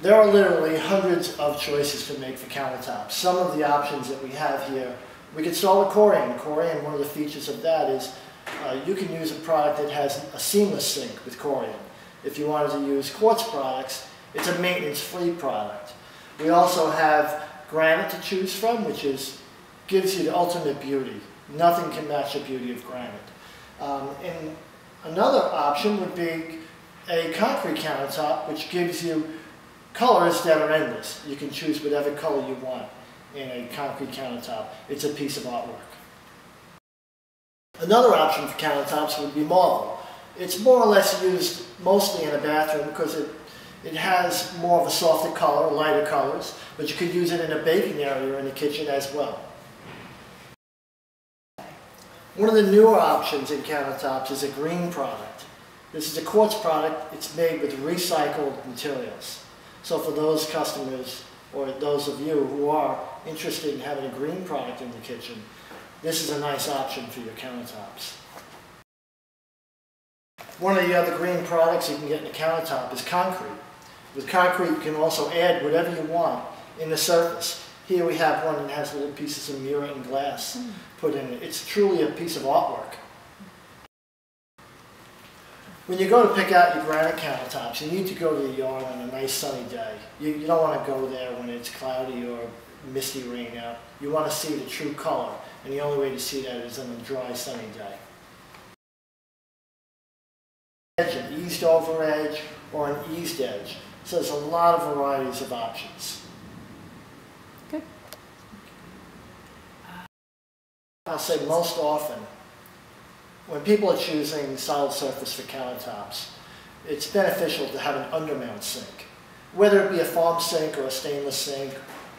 There are literally hundreds of choices to make for countertops. Some of the options that we have here, we could start with Corian. Corian, one of the features of that is you can use a product that has a seamless sink with Corian. If you wanted to use quartz products, it's a maintenance-free product. We also have granite to choose from, which gives you the ultimate beauty. Nothing can match the beauty of granite. And another option would be a concrete countertop, which gives you colors that are endless. You can choose whatever color you want in a concrete countertop. It's a piece of artwork. Another option for countertops would be marble. It's more or less used mostly in a bathroom because it has more of a softer color, lighter colors, but you could use it in a baking area in the kitchen as well. One of the newer options in countertops is a green product. This is a quartz product. It's made with recycled materials. So for those customers or those of you who are interested in having a green product in the kitchen, this is a nice option for your countertops. One of the other green products you can get in a countertop is concrete. With concrete, you can also add whatever you want in the surface. Here we have one that has little pieces of mirror and glass put in it. It's truly a piece of artwork. When you go to pick out your granite countertops, you need to go to the yard on a nice sunny day. You don't want to go there when it's cloudy or misty rain out. You want to see the true color, and the only way to see that is on a dry, sunny day. An eased over edge or an eased edge. So there's a lot of varieties of options. Good. I'll say most often, when people are choosing solid surface for countertops, it's beneficial to have an undermount sink. Whether it be a farm sink or a stainless sink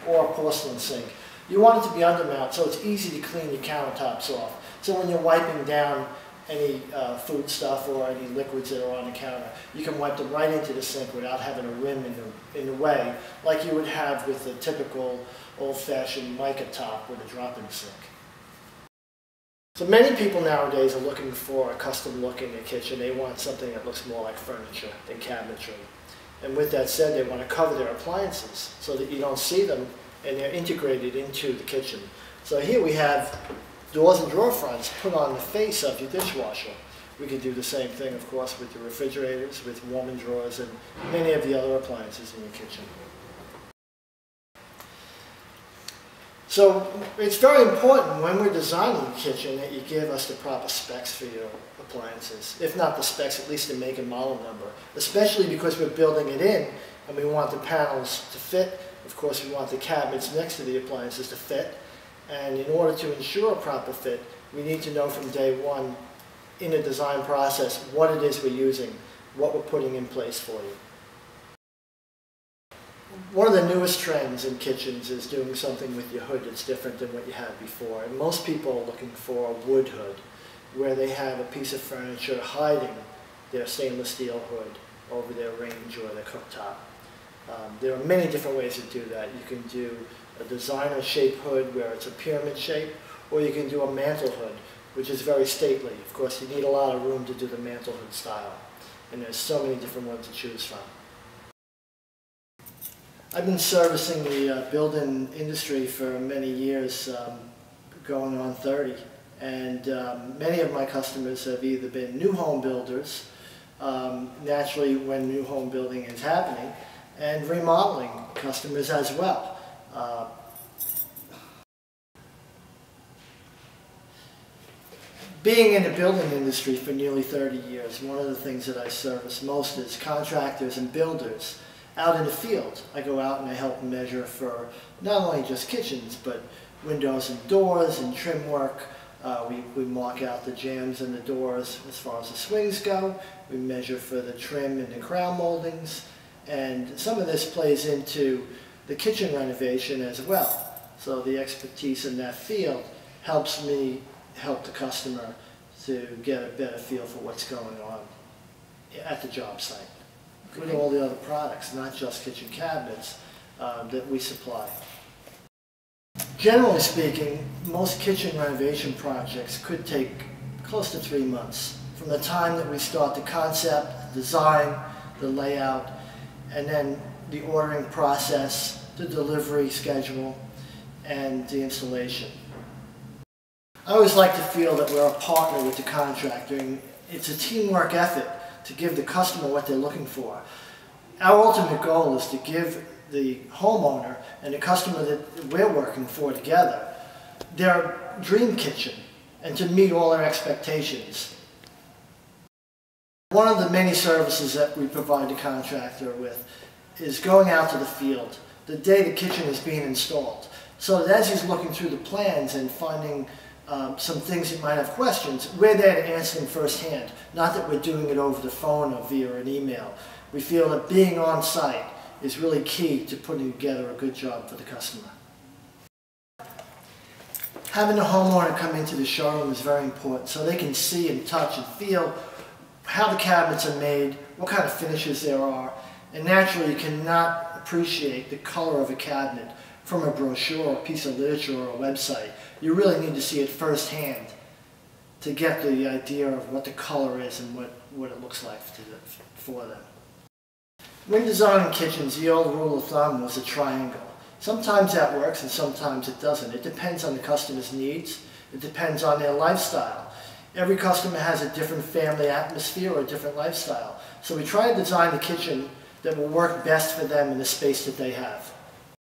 or a porcelain sink, you want it to be undermount so it's easy to clean your countertops off. So when you're wiping down any food stuff or any liquids that are on the counter, you can wipe them right into the sink without having a rim in the way, like you would have with a typical old-fashioned mica top with a drop-in sink. So many people nowadays are looking for a custom look in their kitchen. They want something that looks more like furniture than cabinetry. And with that said, they want to cover their appliances so that you don't see them and they're integrated into the kitchen. So here we have doors and drawer fronts put on the face of your dishwasher. We could do the same thing, of course, with your refrigerators, with warming drawers, and many of the other appliances in your kitchen. So it's very important when we're designing the kitchen that you give us the proper specs for your appliances. If not the specs, at least the make and model number. Especially because we're building it in and we want the panels to fit. Of course, we want the cabinets next to the appliances to fit. And in order to ensure a proper fit, we need to know from day one in the design process what it is we're using, what we're putting in place for you. One of the newest trends in kitchens is doing something with your hood that's different than what you had before. And most people are looking for a wood hood, where they have a piece of furniture hiding their stainless steel hood over their range or their cooktop. There are many different ways to do that. You can do a designer shaped hood where it's a pyramid shape, or you can do a mantle hood, which is very stately. Of course, you need a lot of room to do the mantle hood style, and there's so many different ones to choose from. I've been servicing the building industry for many years, going on 30, and many of my customers have either been new home builders, naturally when new home building is happening, and remodeling customers as well. Being in the building industry for nearly 30 years, one of the things that I service most is contractors and builders out in the field. I go out and I help measure for not only just kitchens, but windows and doors and trim work. We mark out the jambs and the doors as far as the swings go. We measure for the trim and the crown moldings. And some of this plays into the kitchen renovation as well. So the expertise in that field helps me help the customer to get a better feel for what's going on at the job site. With all the other products, not just kitchen cabinets, that we supply. Generally speaking, most kitchen renovation projects could take close to 3 months. From the time that we start the concept, the design, the layout, and then the ordering process, the delivery schedule, and the installation. I always like to feel that we're a partner with the contractor, and it's a teamwork effort to give the customer what they're looking for. Our ultimate goal is to give the homeowner and the customer that we're working for together their dream kitchen and to meet all their expectations. One of the many services that we provide the contractor with is going out to the field the day the kitchen is being installed, so that as he's looking through the plans and finding some things he might have questions, we're there to answer them firsthand. Not that we're doing it over the phone or via an email. We feel that being on site is really key to putting together a good job for the customer. Having the homeowner come into the showroom is very important so they can see and touch and feel how the cabinets are made, what kind of finishes there are, and naturally you cannot appreciate the color of a cabinet from a brochure, or a piece of literature, or a website. You really need to see it firsthand to get the idea of what the color is and what it looks like for them. When designing kitchens, the old rule of thumb was a triangle. Sometimes that works and sometimes it doesn't. It depends on the customer's needs. It depends on their lifestyle. Every customer has a different family atmosphere or a different lifestyle. So we try to design the kitchen that will work best for them in the space that they have.